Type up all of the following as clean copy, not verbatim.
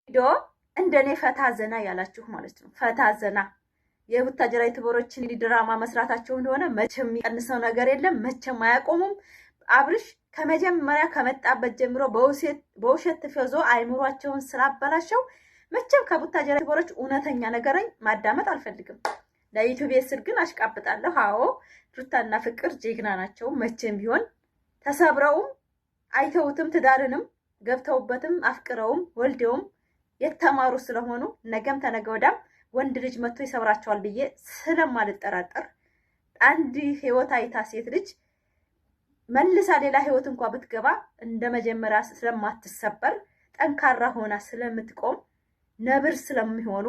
ቪዲዮ እንደኔ ፈታ ዘና ያላችሁ ማለት ነው። ፈታ ዘና የቡታጀራ ዩቲዩበሮችን ድራማ መስራታቸው እንደሆነ መቼም የሚቀንሰው ነገር የለም፣ መቼም አያቆሙም። አብርሽ ከመጀመሪያ ከመጣበት ጀምሮ በውሸት ተፈዞ አይምሯቸውን ስላበላሸው መቼም ከቡታጀራ ዩቲዩበሮች እውነተኛ ነገረኝ ማዳመጥ አልፈልግም። ለዩቲዩብ ስር ግን አሽቃብጣለሁ። አዎ ሩታና ፍቅር ጀግና ናቸው። መቼም ቢሆን ተሰብረውም አይተውትም ትዳርንም ገብተውበትም አፍቅረውም ወልደውም የተማሩ ስለሆኑ ነገም ተነገ ወዲያም ወንድ ልጅ መጥቶ ይሰብራቸዋል ብዬ ስለማልጠራጠር አንድ ህይወት አይታ ሴት ልጅ መልሳ ሌላ ህይወት እንኳን ብትገባ እንደ መጀመሪያ ስለማትሰበር ጠንካራ ሆና ስለምትቆም ነብር ስለሚሆኑ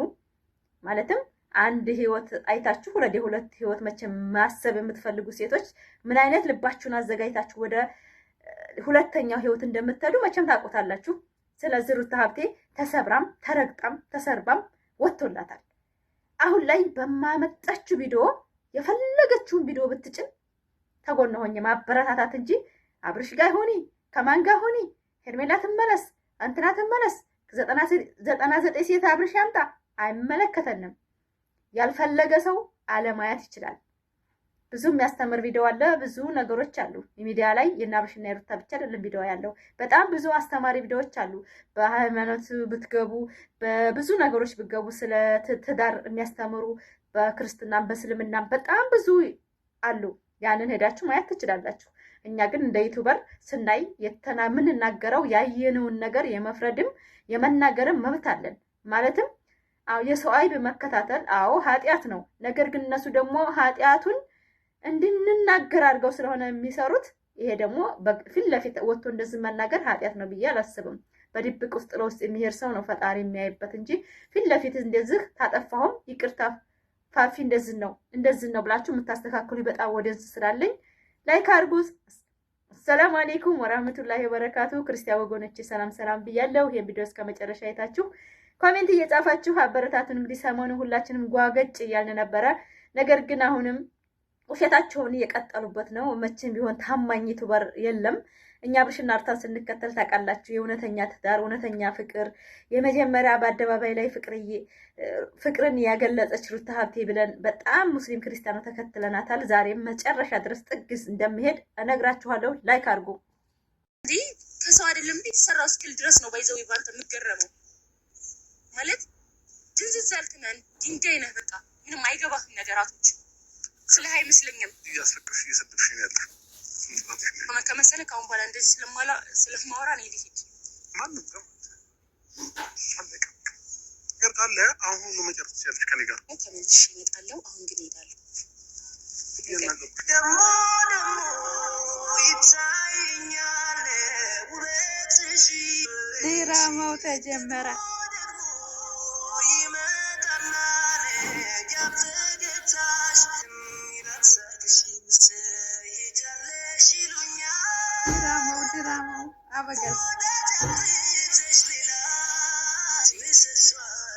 ማለትም አንድ ህይወት አይታችሁ ሁለት ህይወት መቼም ማሰብ የምትፈልጉ ሴቶች ምን አይነት ልባችሁን አዘጋጅታችሁ ወደ ሁለተኛው ህይወት እንደምትሄዱ መቼም ታውቁታላችሁ። ስለዚህ ሩታ ሀብቴ ተሰብራም ተረግጣም ተሰርባም ወጥቶላታል። አሁን ላይ በማመጣችሁ ቪዲዮ የፈለገችውን ቪዲዮ ብትጭን ተጎን ሆኜ ማበረታታት እንጂ አብርሽ ጋር ሆኒ ከማን ጋር ሆኒ ሄርሜላ ትመለስ አንተና ትመለስ 99 ሴት አብርሽ ያምጣ አይመለከተንም። ያልፈለገ ሰው አለማየት ይችላል። ብዙ የሚያስተምር ቪዲዮ አለ፣ ብዙ ነገሮች አሉ ሚዲያ ላይ። የአብርሽና የሩታ ብቻ አይደለም ቪዲዮ ያለው፣ በጣም ብዙ አስተማሪ ቪዲዮዎች አሉ። በሃይማኖት ብትገቡ በብዙ ነገሮች ብትገቡ ስለ ትዳር የሚያስተምሩ በክርስትናም በእስልምናም በጣም ብዙ አሉ። ያንን ሄዳችሁ ማየት ትችላላችሁ። እኛ ግን እንደ ዩቲዩበር ስናይ የምንናገረው ያየነውን ነገር የመፍረድም የመናገርም መብት አለን። ማለትም የሰው አይብ መከታተል አዎ ኃጢአት ነው። ነገር ግን እነሱ ደግሞ ኃጢአቱን እንድንናገር አድርገው ስለሆነ የሚሰሩት፣ ይሄ ደግሞ ፊት ለፊት ወጥቶ እንደዚህ መናገር ኃጢአት ነው ብዬ አላስብም። በድብቅ ውስጥ ለውስጥ የሚሄድ ሰው ነው ፈጣሪ የሚያይበት እንጂ ፊት ለፊት እንደዚህ ታጠፋሁም ይቅርታ ፋፊ እንደዚህ ነው ብላችሁ የምታስተካክሉ በጣም ወደንስ ስላለኝ ላይክ አድርጉት። ሰላም አለይኩም ወራህመቱላሂ ወበረካቱ። ክርስቲያን ወገኖቼ ሰላም ብያለሁ። ይሄን ቪዲዮ እስከ መጨረሻ አይታችሁ ኮሜንት እየጻፋችሁ አበረታቱን። እንግዲህ ሰሞኑን ሁላችንም ጓገጭ እያልን ነበረ። ነገር ግን አሁንም ውሸታቸውን እየቀጠሉበት ነው። መቼም ቢሆን ታማኝ ዩቲዩበር የለም። እኛ አብርሽና ሩታን ስንከተል ታውቃላችሁ፣ የእውነተኛ ትዳር እውነተኛ ፍቅር የመጀመሪያ በአደባባይ ላይ ፍቅርን ያገለጸች ሩታ ሀብቴ ብለን በጣም ሙስሊም ክርስቲያኑ ተከትለናታል። ዛሬም መጨረሻ ድረስ ጥግስ እንደሚሄድ እነግራችኋለሁ። ላይክ አድርጉ። እንዲህ ከሰው አይደለም እንዴ የተሰራው ስኪል ድረስ ነው ባይዘው ይባንተ የምትገረመው ማለት ድንዝዝ ያልክና ድንጋይ ነህ። በቃ ምንም አይገባህም ነገራቶች ስለ አይመስለኝም። እያስለቅሽ እየሰደብሽ ነው ያለሽ ከመሰለ ካሁን በኋላ እንደዚህ ስለማወራ ነው ልሂድ። ማንም ጋር አለቀ ነገር ካለ አሁን ሁሉ መጨረስ ትችያለሽ ከኔ ጋር ተመልሼ እመጣለሁ። አሁን ግን እሄዳለሁ። ደግሞ ይታየኛል ውበትሽ። ድራማው ተጀመረ። ድራማው አበጋዝ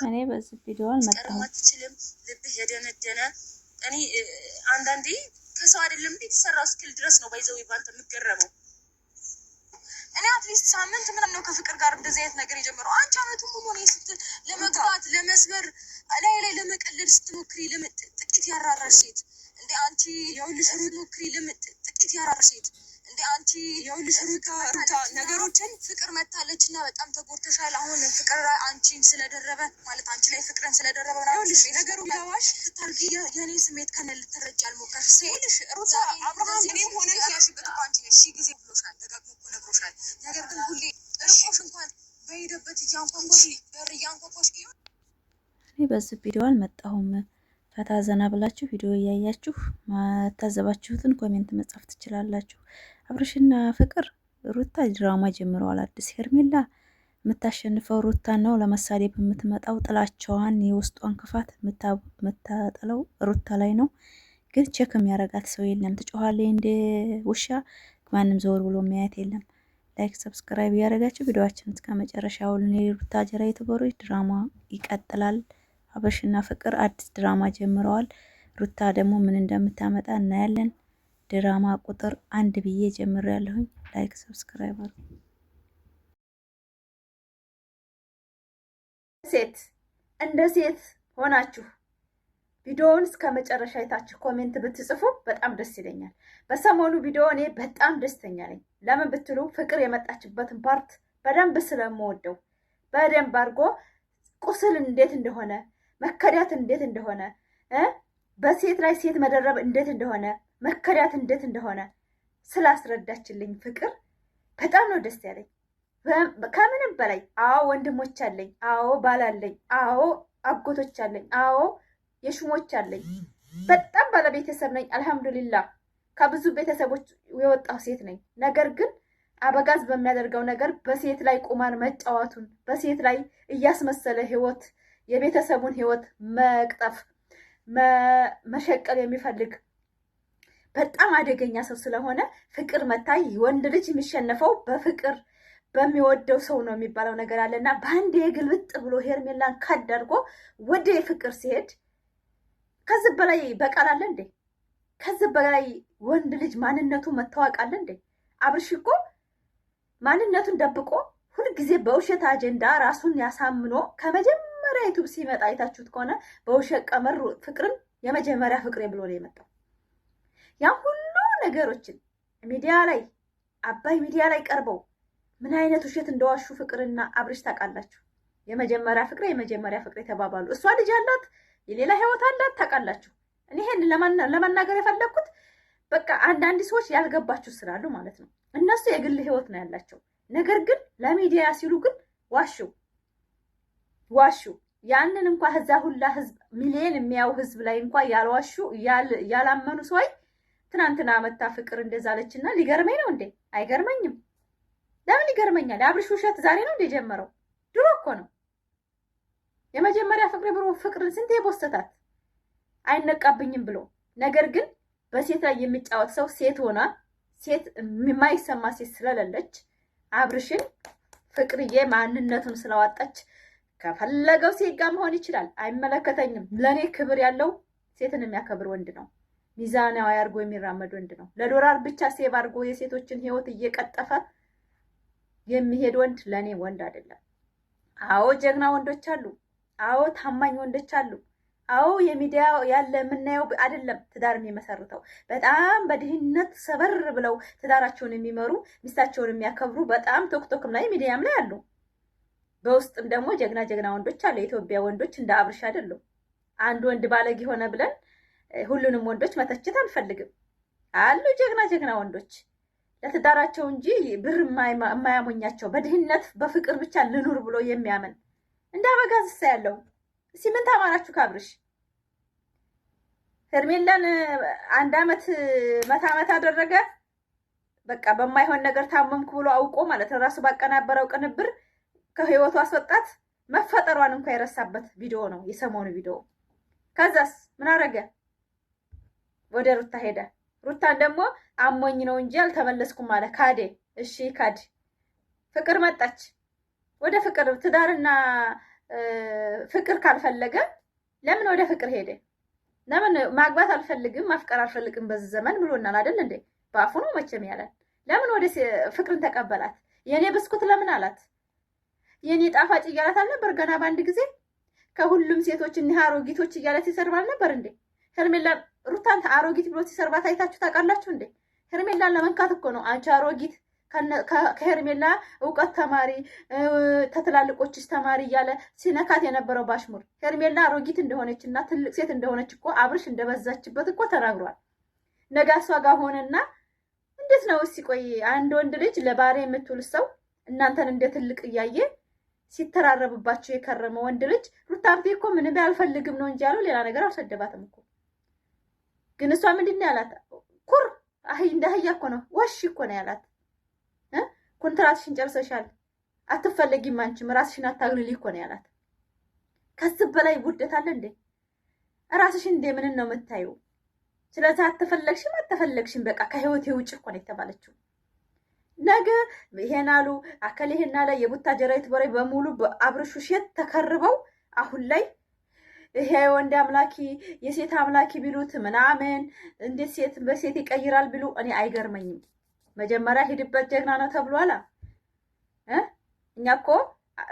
እኔ በዚህ ቪዲዮ አልመጣሁም። አትችልም ልብህ የደነደነ እኔ አንዳንዴ ከሰው አይደለም እንዴ የተሰራው ስኪል ድረስ ነው ባይዘው ይባንተ የምትገረመው። እኔ አትሊስት ሳምንት ምንም ነው ከፍቅር ጋር እንደዚህ አይነት ነገር የጀመረው። አንቺ አመቱ ሙሉ ነው ለመግባት ለመስበር ላይ ለመቀለድ ስትሞክሪ ጥቂት ያራራሽ ሴት እንዴ አንቺ የውልሽ ሞክሪ ጥቂት ያራራሽ ሴት እንዴ አንቺ የውልሽ ሩታ ነገሮችን ፍቅር መታለች እና በጣም ተጎድተሻል። አሁን ፍቅር አንቺን ስለደረበ ማለት አንቺ ላይ ፍቅርን ስለደረበ ነው ይኸውልሽ ነገሩ ጋዋሽ ስታርጊ የኔ ስሜት ከነ ልትረጭ ያልሞከርሽ ሴልሽ ሩታ አብርሃም እኔም ሆነ ያሽበት እኮ አንቺ ነሽ ጊዜ ብሎሻል፣ ደጋግሞ እኮ ነግሮሻል። ነገር ግን ሁሌ እርቆሽ እንኳን በሄደበት እያንኳኳሽ በር እያንኳኳሽ እኔ በዚህ ቪዲዮ አልመጣሁም። ፈታ ዘና ብላችሁ ቪዲዮ እያያችሁ ማታዘባችሁትን ኮሜንት መጻፍ ትችላላችሁ። አብርሽና ፍቅር ሩታ ድራማ ጀምረዋል። አዲስ ሄርሜላ የምታሸንፈው ሩታ ነው። ለመሳደብ የምትመጣው ጥላቸዋን የውስጧን ክፋት የምታጠለው ሩታ ላይ ነው። ግን ቼክ የሚያረጋት ሰው የለም። ትጮኻለች እንደ ውሻ፣ ማንም ዘወር ብሎ የሚያየት የለም። ላይክ ሰብስክራይብ እያደረጋችሁ ቪዲዮአችንን እስከ መጨረሻው ሩታ ጀራ ዩቲዩበሮች ድራማ ይቀጥላል። አብርሽና ፍቅር አዲስ ድራማ ጀምረዋል። ሩታ ደግሞ ምን እንደምታመጣ እናያለን። ድራማ ቁጥር 1 ብዬ ጀምሬያለሁኝ። ላይክ ሰብስክራይብ አድርጉ። ሴት እንደ ሴት ሆናችሁ ቪዲዮውን እስከ መጨረሻ አይታችሁ ኮሜንት ብትጽፉ በጣም ደስ ይለኛል። በሰሞኑ ቪዲዮ እኔ በጣም ደስተኛ ነኝ። ለምን ብትሉ ፍቅር የመጣችበትን ፓርት በደንብ ስለምወደው በደንብ አድርጎ ቁስል እንዴት እንደሆነ መከዳት እንዴት እንደሆነ በሴት ላይ ሴት መደረብ እንዴት እንደሆነ መከዳት እንዴት እንደሆነ ስላስረዳችልኝ ፍቅር በጣም ነው ደስ ያለኝ። ከምንም በላይ አዎ ወንድሞች አለኝ፣ አዎ ባል አለኝ፣ አዎ አጎቶች አለኝ፣ አዎ የሹሞች አለኝ። በጣም ባለ ቤተሰብ ነኝ። አልሐምዱሊላህ ከብዙ ቤተሰቦች የወጣሁ ሴት ነኝ። ነገር ግን አበጋዝ በሚያደርገው ነገር በሴት ላይ ቁማር መጫወቱን በሴት ላይ እያስመሰለ ህይወት የቤተሰቡን ህይወት መቅጠፍ መሸቀል የሚፈልግ በጣም አደገኛ ሰው ስለሆነ ፍቅር መታይ ወንድ ልጅ የሚሸነፈው በፍቅር በሚወደው ሰው ነው የሚባለው ነገር አለና በአንድ የግልብጥ ብሎ ሄርሜላን ካድ አድርጎ ወደ ፍቅር ሲሄድ ከዚህ በላይ በቃል አለ እንዴ? ከዚህ በላይ ወንድ ልጅ ማንነቱ መታወቅ አለ እንዴ? አብርሽ እኮ ማንነቱን ደብቆ ሁልጊዜ በውሸት አጀንዳ ራሱን ያሳምኖ ከመጀመሪያ ዩቱብ ሲመጣ አይታችሁት ከሆነ በውሸት ቀመር ፍቅርን የመጀመሪያ ፍቅሬ ብሎ ነው የመጣው። ያ ሁሉ ነገሮችን ሚዲያ ላይ አባይ ሚዲያ ላይ ቀርበው ምን አይነት ውሸት እንደዋሹ ፍቅርና አብርሽ ታውቃላችሁ። የመጀመሪያ ፍቅሬ ተባባሉ። እሷ ልጅ አላት፣ የሌላ ህይወት አላት ታውቃላችሁ። እኔ ይሄን ለመናገር የፈለኩት በቃ አንዳንድ ሰዎች ያልገባችሁ ስላሉ ማለት ነው። እነሱ የግል ህይወት ነው ያላቸው። ነገር ግን ለሚዲያ ሲሉ ግን ዋሹ። ያንን እንኳን እዛ ሁላ ህዝብ ሚሊዮን የሚያው ህዝብ ላይ እንኳን ያልዋሹ ያላመኑ ሰው ትናንትና መታ ፍቅር እንደዛለችና ሊገርመኝ ነው እንዴ? አይገርመኝም። ለምን ይገርመኛል? የአብርሽ ውሸት ዛሬ ነው እንደ ጀመረው? ድሮ እኮ ነው የመጀመሪያ ፍቅሬ ብሎ ፍቅርን ስንቴ ቦስተታት አይነቃብኝም ብሎ። ነገር ግን በሴት ላይ የሚጫወት ሰው ሴት ሆና ሴት የማይሰማ ሴት ስለሌለች አብርሽን ፍቅርዬ ማንነቱን ስላዋጣች ከፈለገው ሴት ጋር መሆን ይችላል፣ አይመለከተኝም። ለኔ ክብር ያለው ሴትን የሚያከብር ወንድ ነው። ሚዛናዊ አድርጎ የሚራመድ ወንድ ነው። ለዶላር ብቻ ሴቭ አድርጎ የሴቶችን ህይወት እየቀጠፈ የሚሄድ ወንድ ለኔ ወንድ አይደለም። አዎ ጀግና ወንዶች አሉ። አዎ ታማኝ ወንዶች አሉ። አዎ የሚዲያ ያለ የምናየው አይደለም ትዳር የሚመሰርተው በጣም በድህነት ሰበር ብለው ትዳራቸውን የሚመሩ ሚስታቸውን የሚያከብሩ በጣም ቶክቶክም ላይ ሚዲያም ላይ አሉ። በውስጥም ደግሞ ጀግና ወንዶች አሉ። የኢትዮጵያ ወንዶች እንደ አብርሽ አይደሉም። አንድ ወንድ ባለጌ ሆነ ብለን ሁሉንም ወንዶች መተቸት አንፈልግም። አሉ ጀግና ወንዶች ለትዳራቸው እንጂ ብር የማያሞኛቸው በድህነት በፍቅር ብቻ ልኑር ብሎ የሚያምን እንደ አበጋዝ ያለው። እስኪ ምን ታማራችሁ ከአብርሽ? ሄርሜላን 1 ዓመት መታ አደረገ። በቃ በማይሆን ነገር ታመምኩ ብሎ አውቆ ማለት ነው ራሱ ባቀናበረው ቅንብር ከህይወቱ አስወጣት። መፈጠሯን እንኳን የረሳበት ቪዲዮ ነው የሰሞኑ ቪዲዮ። ከዛስ ምን አረገ? ወደ ሩታ ሄደ። ሩታን ደግሞ አሞኝ ነው እንጂ አልተመለስኩም አለ። ካዴ። እሺ ካድ። ፍቅር መጣች። ወደ ፍቅር ትዳርና ፍቅር ካልፈለገ ለምን ወደ ፍቅር ሄደ? ለምን ማግባት አልፈልግም ማፍቀር አልፈልግም በዚህ ዘመን ብሎናል አይደል እንዴ? በአፉ ነው መቼም ያለን። ለምን ወደ ፍቅርን ተቀበላት? የኔ ብስኩት ለምን አላት? የኔ ጣፋጭ እያላት አልነበር? ገና በአንድ ጊዜ ከሁሉም ሴቶች እኒህ አሮጊቶች እያላት ይሰርባል ነበር እንዴ? ሄርሜላ ሩታን አሮጊት ብሎ ሲሰርባት አይታችሁ ታውቃላችሁ እንዴ? ሄርሜላን ለመንካት እኮ ነው አንቺ አሮጊት ከሄርሜላ እውቀት ተማሪ ተትላልቆችሽ ተማሪ እያለ ሲነካት የነበረው ባሽሙር ሄርሜላ አሮጊት እንደሆነች እና ትልቅ ሴት እንደሆነች እኮ አብርሽ እንደበዛችበት እኮ ተናግሯል። ነጋሷ ጋር ሆነና እንዴት ነው እስኪ ቆይ አንድ ወንድ ልጅ ለባሪ የምትውል ሰው እናንተን እንደ ትልቅ እያየ ሲተራረብባችሁ የከረመ ወንድ ልጅ ሩታብቴ እኮ ምንም አልፈልግም ነው እንጂ ያለው ሌላ ነገር አልሰደባትም እኮ። ግን እሷ ምንድን ነው ያላት? ኩር አህይ እንደ አህያ እኮ ነው ወሽ እኮ ነው ያላት። ኮንትራትሽን ጨርሰሻል አትፈለጊም አንቺም ራስሽን አታግልሊ እኮ ነው ያላት። ከዚህ በላይ ውርደት አለ እንዴ? ራስሽን እንደ ምን ነው የምታዩ? ስለዚህ አትፈለግሽም በቃ ከህይወት ውጭ እኮ ነው የተባለችው። ነገ ይሄን አሉ አከለ ይሄን አለ የቡታጀራ የተበረ በሙሉ በአብርሽ ውሸት ተከርበው አሁን ላይ ይሄ ወንድ አምላኪ የሴት አምላኪ ቢሉት ምናምን እንዴት ሴት በሴት ይቀይራል ቢሉ እኔ አይገርመኝም። መጀመሪያ ሄድበት ጀግና ነው ተብሏል። እኛ እኮ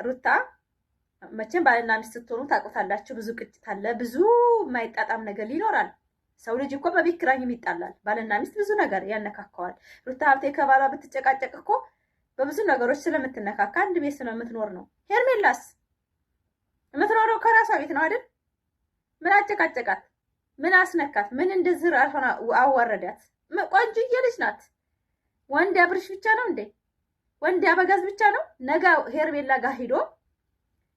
ሩታ መቼም ባልና ሚስት ስትሆኑ ታውቁታላችሁ። ብዙ ቅጭት አለ፣ ብዙ የማይጣጣም ነገር ይኖራል። ሰው ልጅ እኮ በቤት ኪራይም ይጣላል። ባልና ሚስት ብዙ ነገር ያነካከዋል። ሩታ ሀብቴ ከባሏ ብትጨቃጨቅ እኮ በብዙ ነገሮች ስለምትነካካ አንድ ቤት ስለምትኖር ነው። ሄርሜላስ የምትኖረው ከራሷ ቤት ነው አይደል? ምን አጨቃጨቃት? ምን አስነካት? ምን እንደዚህ ራሷን አዋረዳት? ቆንጆዬ ልጅ ናት። ወንድ አብርሽ ብቻ ነው እንዴ? ወንድ አበጋዝ ብቻ ነው? ነገ ሄርሜላ ጋር ሂዶ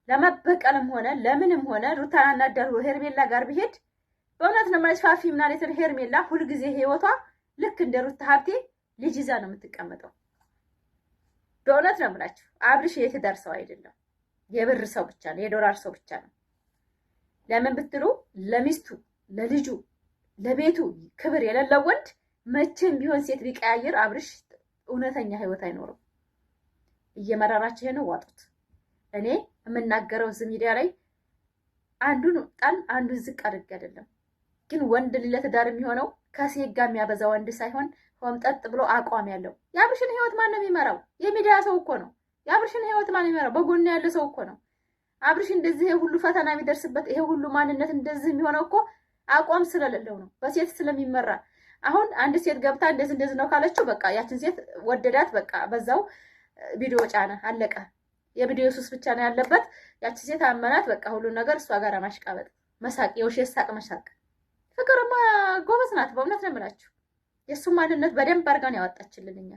ለመበቀልም ሆነ ለምንም ሆነ ሩታን አናዳሩ ሄርሜላ ጋር ቢሄድ በእውነት ነው ማለት ፋፊ ምናምን ሄርሜላ ሁልጊዜ ህይወቷ ልክ እንደ ሩታ ሀብቴ ልጅ ይዛ ነው የምትቀመጠው። በእውነት ነው የምላችሁ። አብርሽ የትዳር ሰው አይደለም፣ የብር ሰው ብቻ ነው፣ የዶላር ሰው ብቻ ነው። ለምን ብትሉ ለሚስቱ፣ ለልጁ፣ ለቤቱ ክብር የሌለው ወንድ መቼም ቢሆን ሴት ቢቀያየር አብርሽ እውነተኛ ህይወት አይኖርም። እየመራራችሁ ነው ዋጡት። እኔ የምናገረው እዚህ ሚዲያ ላይ አንዱን ጣል አንዱን ዝቅ አድርጌ አይደለም፣ ግን ወንድ ለትዳር የሚሆነው ከሴት ጋር የሚያበዛ ወንድ ሳይሆን ሆምጠጥ ብሎ አቋም ያለው። የአብርሽን ህይወት ማን ነው የሚመራው? የሚዲያ ሰው እኮ ነው። የአብርሽን ህይወት ማን የሚመራው? በጎን ያለ ሰው እኮ ነው። አብርሽ እንደዚህ ይሄ ሁሉ ፈተና የሚደርስበት ይሄ ሁሉ ማንነት እንደዚህ የሚሆነው እኮ አቋም ስለሌለው ነው፣ በሴት ስለሚመራ። አሁን አንድ ሴት ገብታ እንደዚህ ነው ካለችው በቃ ያችን ሴት ወደዳት፣ በቃ በዛው ቪዲዮ ጫነ፣ አለቀ። የቪዲዮ ሱስ ብቻ ነው ያለበት። ያቺ ሴት አመናት፣ በቃ ሁሉ ነገር እሷ ጋር ማሽቃበጥ፣ መሳቅ፣ የውሸት ሳቅ መሳቅ። ፍቅርማ ጎበዝ ናት፣ በእውነት ነው የምላችሁ። የእሱ ማንነት በደንብ አድርጋ ነው ያወጣችልን። እኛ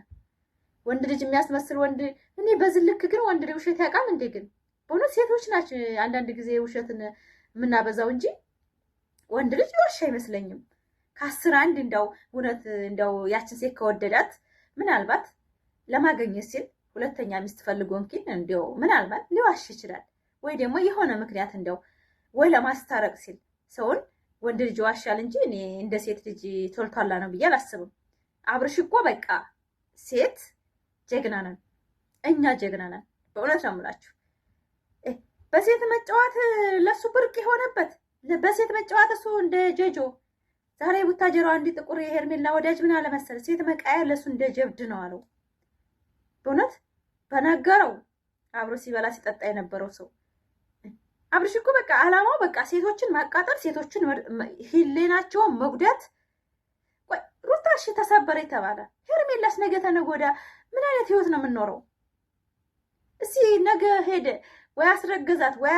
ወንድ ልጅ የሚያስመስል ወንድ እኔ በዚህ ልክ ግን ወንድ ልጅ ውሸት ያውቃል እንዴ? ግን በእውነት ሴቶች ናቸው አንዳንድ ጊዜ ውሸትን የምናበዛው እንጂ ወንድ ልጅ ይዋሽ አይመስለኝም። ከ10 አንድ እንደው እውነት እንደው ያችን ሴት ከወደዳት ምናልባት ለማገኘት ሲል ሁለተኛ ሚስት ፈልጎ እንኪን እንደው ምናልባት ሊዋሽ ይችላል። ወይ ደግሞ የሆነ ምክንያት እንደው ወይ ለማስታረቅ ሲል ሰውን ወንድ ልጅ ዋሻል እንጂ እኔ እንደ ሴት ልጅ ቶልቷላ ነው ብዬ አላስብም። አብርሽ እኮ በቃ ሴት ጀግና ነን፣ እኛ ጀግና ነን። በእውነት ነው የምላችሁ። በሴት መጫወት ለሱ ብርቅ የሆነበት በሴት መጫወት እሱ እንደ ጀጆ ዛሬ ቡታጀራው አንዲ ጥቁር የሄርሜላ ወዳጅ ምን አለ መሰል ሴት መቃየር ለሱ እንደ ጀብድ ነው አለው። በእውነት በነገረው አብሮ ሲበላ ሲጠጣ የነበረው ሰው አብርሽ እኮ በቃ አላማው በቃ ሴቶችን ማቃጠል፣ ሴቶችን ህሊናቸውን መጉዳት። ቆይ ሩታሽ ተሰበረ የተባለ ሄርሜላስ ነገ ተነገ ወዲያ ምን አይነት ህይወት ነው የምንኖረው? እስኪ ነገ ሄደ ወይ አስረገዛት ወይ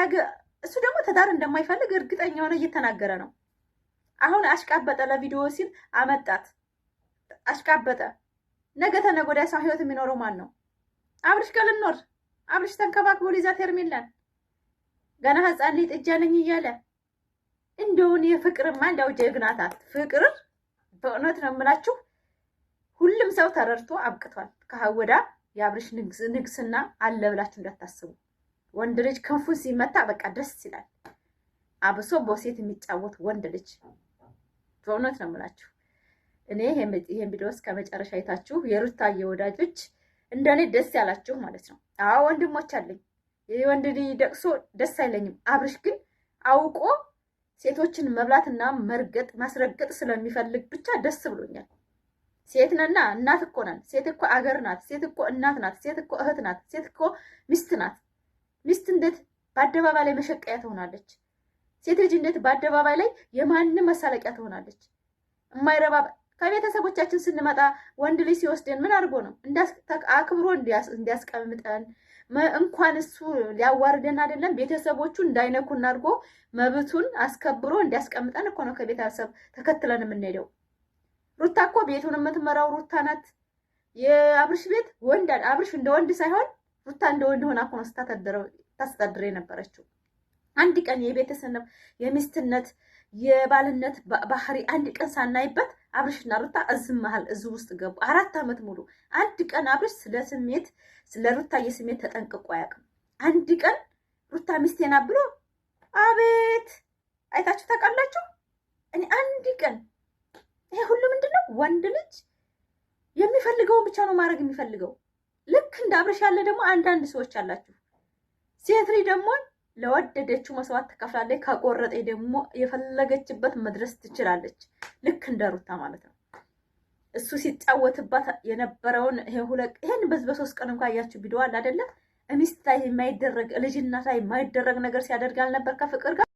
እሱ ደግሞ ትዳር እንደማይፈልግ እርግጠኛ ሆነ እየተናገረ ነው። አሁን አሽቃበጠ፣ ለቪዲዮ ሲል አመጣት፣ አሽቃበጠ። ነገ ተነገ ወዲያ ሰው ህይወት የሚኖረው ማን ነው? አብርሽ ጋር ልኖር አብርሽ ተንከባክቦ ሊይዛት ሄርሜላን ገና ህፃን ልጅ ጥጃ ነኝ እያለ እንደውን የፍቅርማ እንዳው ጀግናታት ፍቅር በእውነት ነው የምላችሁ። ሁሉም ሰው ተረድቶ አብቅቷል። ከሀወዳ የአብርሽ ንግስና አለ ብላችሁ እንዳታስቡ። ወንድ ልጅ ክንፉን ሲመታ በቃ ደስ ይላል። አብሶ በሴት የሚጫወት ወንድ ልጅ በእውነት ነው የምላችሁ። እኔ ይሄን ቪዲዮ እስከ መጨረሻ አይታችሁ የሩታዬ ወዳጆች እንደኔ ደስ ያላችሁ ማለት ነው። አዎ ወንድሞች አለኝ። የወንድ ልጅ ደቅሶ ደስ አይለኝም። አብርሽ ግን አውቆ ሴቶችን መብላትና መርገጥ ማስረገጥ ስለሚፈልግ ብቻ ደስ ብሎኛል። ሴት ነና እናት እኮ ናት። ሴት እኮ አገር ናት። ሴት እኮ እናት ናት። ሴት እኮ እህት ናት። ሴት እኮ ሚስት ናት። ሚስት እንዴት በአደባባይ ላይ መሸቀያ ትሆናለች? ሴት ልጅ እንዴት በአደባባይ ላይ የማንም መሳለቂያ ትሆናለች? የማይረባ ከቤተሰቦቻችን ስንመጣ ወንድ ልጅ ሲወስደን ምን አድርጎ ነው? አክብሮ እንዲያስቀምጠን እንኳን እሱ ሊያዋርደን አይደለም ቤተሰቦቹ እንዳይነኩን አድርጎ መብቱን አስከብሮ እንዲያስቀምጠን እኮ ነው ከቤተሰብ ተከትለን የምንሄደው። ሩታ እኮ ቤቱን የምትመራው ሩታ ናት። የአብርሽ ቤት ወንድ አብርሽ እንደ ወንድ ሳይሆን ሩታ እንደ ወንድ ሆና እኮ ነው ስታስተዳድር የነበረችው። አንድ ቀን የቤተሰብ የሚስትነት የባልነት ባህሪ አንድ ቀን ሳናይበት አብርሽና ሩታ እዚህ መሀል እዚህ ውስጥ ገቡ። 4 ዓመት ሙሉ አንድ ቀን አብርሽ ስለ ሩታ የስሜት ተጠንቅቆ አያውቅም። አንድ ቀን ሩታ ሚስቴ ናት ብሎ አቤት አይታችሁ ታውቃላችሁ? እኔ አንድ ቀን ይሄ ሁሉ ምንድነው? ወንድ ልጅ የሚፈልገውን ብቻ ነው ማድረግ የሚፈልገው። ልክ እንደ አብርሽ ያለ ደግሞ አንዳንድ ሰዎች አላችሁ። ሴት ልጅ ደግሞ ለወደደችው መስዋዕት ትከፍላለች። ከቆረጠች ደግሞ የፈለገችበት መድረስ ትችላለች። ልክ እንደ ሩታ ማለት ነው። እሱ ሲጫወትባት የነበረውን ይሄን በ3 ቀን እንኳን ያያችሁ ቪዲዮ አለ አይደለ? ሚስት ላይ የማይደረግ ልጅ እናት ላይ የማይደረግ ነገር ሲያደርግ አልነበር ከፍቅር ጋር